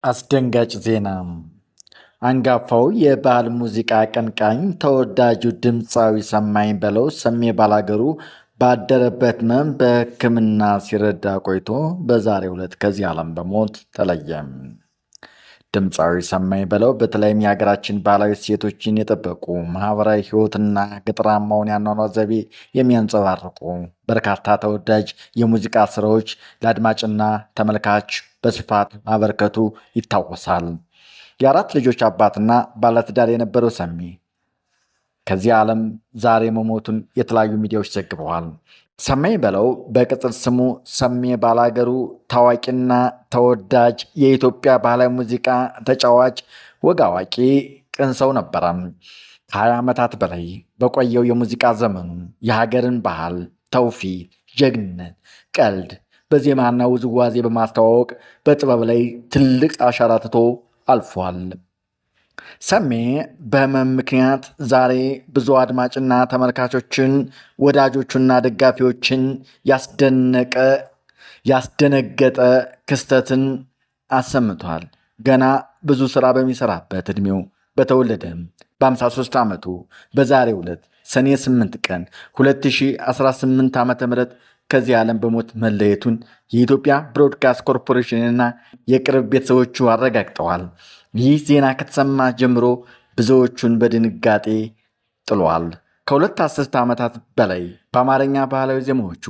አስደንጋጭ ዜና! አንጋፋው የባህል ሙዚቃ አቀንቃኝ ተወዳጁ ድምፃዊ ሰማኝ በለው ሰሜ ባላገሩ ባደረበት ሕመም በሕክምና ሲረዳ ቆይቶ በዛሬው ዕለት ከዚህ ዓለም በሞት ተለየ። ድምፃዊ ሰማኝ በለው በተለይም የሀገራችን ባህላዊ እሴቶችን የጠበቁ ማህበራዊ ሕይወትና ገጠራማውን የአኗኗር ዘይቤ የሚያንጸባርቁ በርካታ ተወዳጅ የሙዚቃ ስራዎች ለአድማጭና ተመልካች በስፋት ማበርከቱ ይታወሳል። የአራት ልጆች አባትና ባለትዳር የነበረው ሰሜ ከዚህ ዓለም ዛሬ መሞቱን የተለያዩ ሚዲያዎች ዘግበዋል። ሰማኝ በለው በቅጽል ስሙ ሰሜ ባላገሩ ታዋቂና ተወዳጅ የኢትዮጵያ ባህላዊ ሙዚቃ ተጫዋች፣ ወግ አዋቂ፣ ቅን ሰው ነበረ። ከ20 ዓመታት በላይ በቆየው የሙዚቃ ዘመኑ የሀገርን ባህል፣ ትውፊት፣ ጀግንነት፣ ቀልድ በዜማና ውዝዋዜ በማስተዋወቅ በጥበብ ላይ ትልቅ አሻራ ትቶ አልፏል። ሰሜ በሕመም ምክንያት ዛሬ ብዙ አድማጭና ተመልካቾችን፣ ወዳጆቹና ደጋፊዎችን ያስደነገጠ ክስተትን አሰምቷል። ገና ብዙ ሥራ በሚሠራበት ዕድሜው በተወለደ በ53 ዓመቱ በዛሬው ዕለት ሰኔ 8 ቀን 2018 ዓ.ም ከዚህ ዓለም በሞት መለየቱን የኢትዮጵያ ብሮድካስት ኮርፖሬሽንና የቅርብ ቤተሰቦቹ አረጋግጠዋል። ይህ ዜና ከተሰማ ጀምሮ ብዙዎቹን በድንጋጤ ጥሏል። ከሁለት አስርተ ዓመታት በላይ በአማርኛ ባህላዊ ዜማዎቹ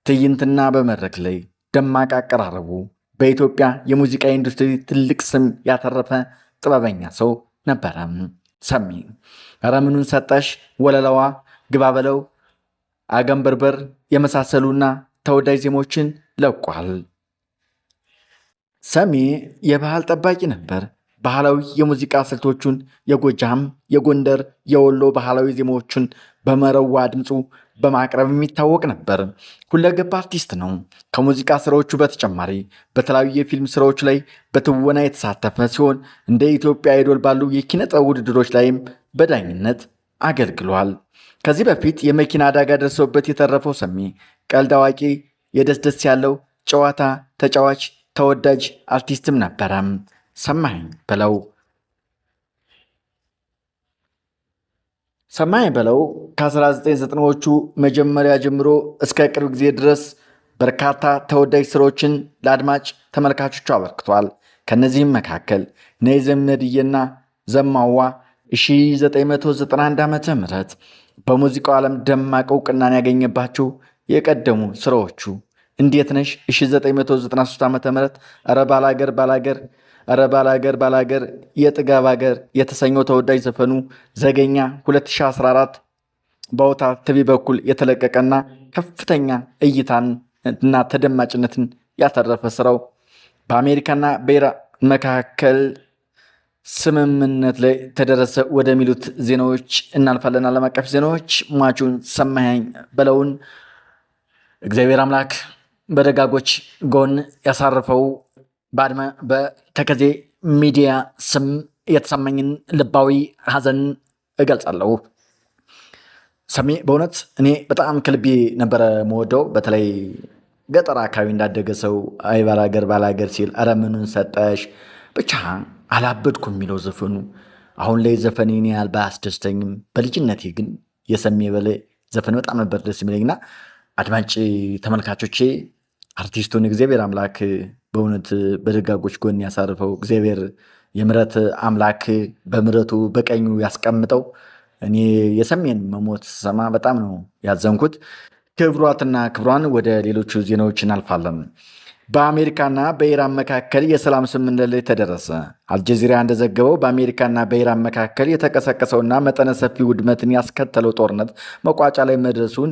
ትዕይንትና በመድረክ ላይ ደማቅ አቀራረቡ በኢትዮጵያ የሙዚቃ ኢንዱስትሪ ትልቅ ስም ያተረፈ ጥበበኛ ሰው ነበረ። ሰሜ ኧረ ምኑን ሰጠሽ፣ ወለላዋ፣ ግባ በለው፣ አገንበርበር የመሳሰሉና ተወዳጅ ዜማዎችን ለቋል። ሰሜ የባህል ጠባቂ ነበር። ባህላዊ የሙዚቃ ስልቶቹን የጎጃም፣ የጎንደር፣ የወሎ ባህላዊ ዜማዎችን በመረዋ ድምፁ በማቅረብ የሚታወቅ ነበር። ሁለገብ አርቲስት ነው። ከሙዚቃ ስራዎቹ በተጨማሪ በተለያዩ የፊልም ስራዎች ላይ በትወና የተሳተፈ ሲሆን እንደ ኢትዮጵያ አይዶል ባሉ የኪነ ጥበብ ውድድሮች ላይም በዳኝነት አገልግሏል። ከዚህ በፊት የመኪና አደጋ ደርሶበት የተረፈው ሰሜ ቀልድ አዋቂ፣ የደስደስ ያለው ጨዋታ ተጫዋች፣ ተወዳጅ አርቲስትም ነበረ። ሰማኝ በለው ከ1990ዎቹ መጀመሪያ ጀምሮ እስከ ቅርብ ጊዜ ድረስ በርካታ ተወዳጅ ስራዎችን ለአድማጭ ተመልካቾቹ አበርክቷል። ከነዚህም መካከል ነይ ዘመድዬና ዘማዋ 1991 ዓ.ም በሙዚቃው ዓለም ደማቅ እውቅናን ያገኘባቸው የቀደሙ ስራዎቹ እንዴት ነሽ 1993 ዓ.ም፣ ኧረ ባላገር፣ የጥጋብ አገር የተሰኘው ተወዳጅ ዘፈኑ፣ ዘገኛ 2014 በአውታ ቲቪ በኩል የተለቀቀና ከፍተኛ እይታን እና ተደማጭነትን ያተረፈ ስራው፣ በአሜሪካና በኢራን መካከል ስምምነት ላይ ተደረሰ ወደሚሉት ዜናዎች እናልፋለን። ዓለም አቀፍ ዜናዎች ሟቹን ሰማኝ በለውን እግዚአብሔር አምላክ በደጋጎች ጎን ያሳርፈው። በተከዜ ሚዲያ ስም የተሰማኝን ልባዊ ሐዘን እገልጻለሁ። ሰሜ በእውነት እኔ በጣም ከልቤ ነበረ መወደው። በተለይ ገጠር አካባቢ እንዳደገ ሰው አይ ባላገር ሲል ኧረ ምኑን ሰጠሽ ብቻ አላበድኩም የሚለው ዘፈኑ አሁን ላይ ዘፈኔን ያህል ባያስደስተኝም በልጅነቴ ግን የሰሜ በለው ዘፈን በጣም ነበር ደስ የሚለኝና አድማጭ ተመልካቾቼ አርቲስቱን እግዚአብሔር አምላክ በእውነት በደጋጎች ጎን ያሳርፈው። እግዚአብሔር የምሕረት አምላክ በምሕረቱ በቀኙ ያስቀምጠው። እኔ የሰሜን መሞት ሰማ በጣም ነው ያዘንኩት። ክብሯትና ክብሯን ወደ ሌሎቹ ዜናዎች እናልፋለን። በአሜሪካና በኢራን መካከል የሰላም ስምምነት ላይ ተደረሰ። አልጀዚራ እንደዘገበው በአሜሪካና በኢራን መካከል የተቀሰቀሰውና መጠነ ሰፊ ውድመትን ያስከተለው ጦርነት መቋጫ ላይ መድረሱን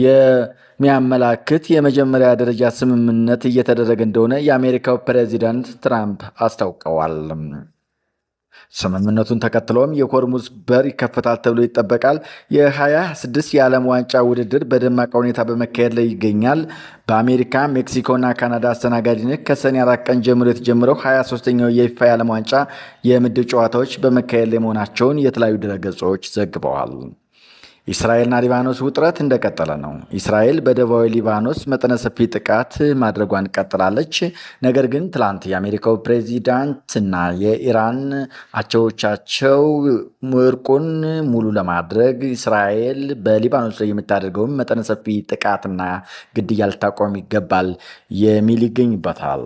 የሚያመላክት የመጀመሪያ ደረጃ ስምምነት እየተደረገ እንደሆነ የአሜሪካው ፕሬዚዳንት ትራምፕ አስታውቀዋል። ስምምነቱን ተከትሎም የሆርሙዝ በር ይከፈታል ተብሎ ይጠበቃል። የ2026 የዓለም ዋንጫ ውድድር በደማቅ ሁኔታ በመካሄድ ላይ ይገኛል። በአሜሪካ፣ ሜክሲኮና ካናዳ አስተናጋጅነት ከሰኔ 4 ቀን ጀምሮ የተጀመረው 23ኛው የፊፋ የዓለም ዋንጫ የምድብ ጨዋታዎች በመካሄድ ላይ መሆናቸውን የተለያዩ ድረገጾች ዘግበዋል። እስራኤልና ሊባኖስ ውጥረት እንደቀጠለ ነው። እስራኤል በደቡባዊ ሊባኖስ መጠነ ሰፊ ጥቃት ማድረጓን ቀጥላለች። ነገር ግን ትላንት የአሜሪካው ፕሬዚዳንት እና የኢራን አቻዎቻቸው እርቁን ሙሉ ለማድረግ እስራኤል በሊባኖስ ላይ የምታደርገውን መጠነ ሰፊ ጥቃትና ግድያ ልታቆም ይገባል የሚል ይገኝበታል።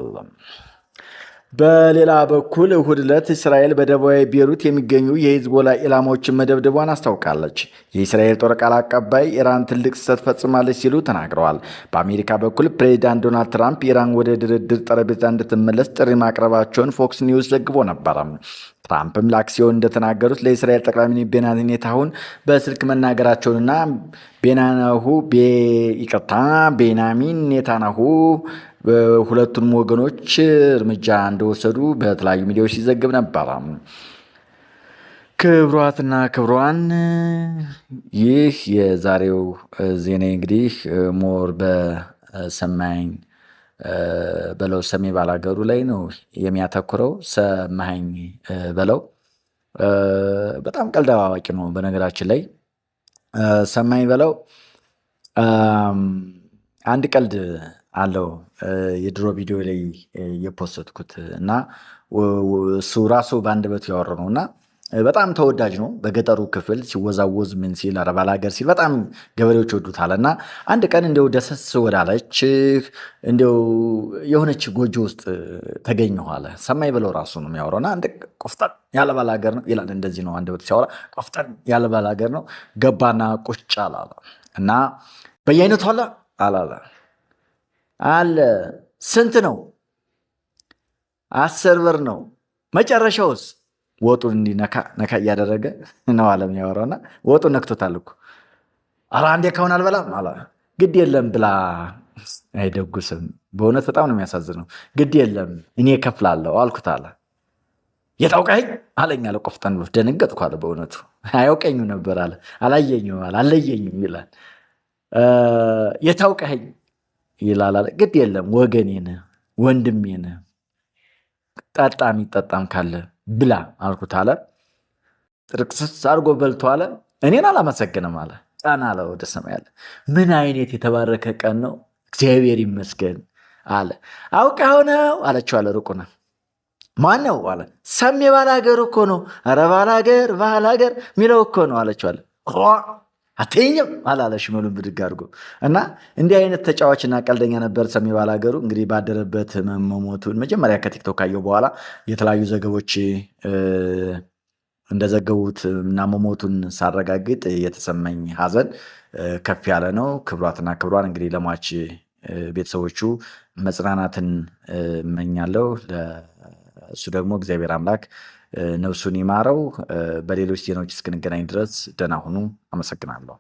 በሌላ በኩል እሁድ ዕለት እስራኤል በደቡባዊ ቤሩት የሚገኙ የሂዝቦላ ኢላማዎችን መደብደቧን አስታውቃለች። የእስራኤል ጦር ቃል አቀባይ ኢራን ትልቅ ስህተት ፈጽማለች ሲሉ ተናግረዋል። በአሜሪካ በኩል ፕሬዚዳንት ዶናልድ ትራምፕ ኢራን ወደ ድርድር ጠረጴዛ እንድትመለስ ጥሪ ማቅረባቸውን ፎክስ ኒውስ ዘግቦ ነበረ። ትራምፕም ለአክሲዮን እንደተናገሩት ለእስራኤል ጠቅላይ ሚኒስትር ቤንያሚን ኔታንያሁን በስልክ መናገራቸውንና ቤንያሚን ኔታንያሁ ሁለቱንም ወገኖች እርምጃ እንደወሰዱ በተለያዩ ሚዲያዎች ሲዘግብ ነበር። ክብሯትና ክብሯን ይህ የዛሬው ዜና እንግዲህ ሞር በሰማኝ በለው ሰሜ ባላገሩ ላይ ነው የሚያተኩረው። ሰማኝ በለው በጣም ቀልድ አዋቂ ነው። በነገራችን ላይ ሰማኝ በለው አንድ ቀልድ አለው የድሮ ቪዲዮ ላይ የፖስትኩት እና እሱ ራሱ በአንደበቱ ያወራው ነው እና በጣም ተወዳጅ ነው። በገጠሩ ክፍል ሲወዛወዝ ምን ሲል ኧረ ባላገር ሲል በጣም ገበሬዎች ይወዱታል። እና አንድ ቀን እንደው ደሰስ ወዳለች እንደው የሆነች ጎጆ ውስጥ ተገኘሁ አለ። ሰማኝ በለው ራሱ ነው የሚያወራው እና አንድ ቆፍጠን ያለ ባላገር ነው ይላል። እንደዚህ ነው አንደበቱ ሲያወራ፣ ቆፍጠን ያለ ባላገር ነው። ገባና ቁጭ አላለ እና በየአይነቱ አላለ አለ። ስንት ነው? 10 ብር ነው። መጨረሻውስ? ወጡን እንዲህ ነካ እያደረገ ነው አለ የሚያወራውና ወጡን ነክቶታል እኮ። ኧረ አንዴ ካሁን አልበላም አለ። ግድ የለም ብላ። አይደጉስም። በእውነት በጣም ነው የሚያሳዝነው። ግድ የለም እኔ እከፍላለሁ አልኩት አለ። የታውቀኝ አለኝ አለ ቆፍጠን ብሎ። ደነገጥኩ አለ። በእውነቱ አያውቀኝ ነበር አለ። አላየኝም አለ። አለየኝም ይላል። የታውቀኝ ይላል አለ። ግድ የለም ወገኔን ወንድሜን ጠጣ የሚጠጣም ካለ ብላ አልኩት አለ። ጥርቅስስ አድርጎ በልቶ አለ። እኔን አላመሰግንም አለ። ቀና አለ ወደ ሰማይ አለ። ምን አይነት የተባረከ ቀን ነው፣ እግዚአብሔር ይመስገን አለ። አውቀኸው ነው አለችው አለ። ሩቁና ማን ነው አለ። ሰሜ ባላገር እኮ ነው። ኧረ ባላገር ሚለው እኮ ነው አለችው አለ። አትይኝም አላለ ሽመሉን ብድግ አድርጎ እና እንዲህ አይነት ተጫዋችና ቀልደኛ ነበር ሰሜ ባላገሩ። እንግዲህ ባደረበት መሞቱን መጀመሪያ ከቲክቶክ ካየው በኋላ የተለያዩ ዘገቦች እንደዘገቡት እና መሞቱን ሳረጋግጥ የተሰማኝ ሐዘን ከፍ ያለ ነው። ክብሯትና ክብሯን እንግዲህ ለሟች ቤተሰቦቹ መጽናናትን እመኛለሁ። እሱ ደግሞ እግዚአብሔር አምላክ ነፍሱን ይማረው። በሌሎች ዜናዎች እስክንገናኝ ድረስ ደህና ሁኑ። አመሰግናለሁ።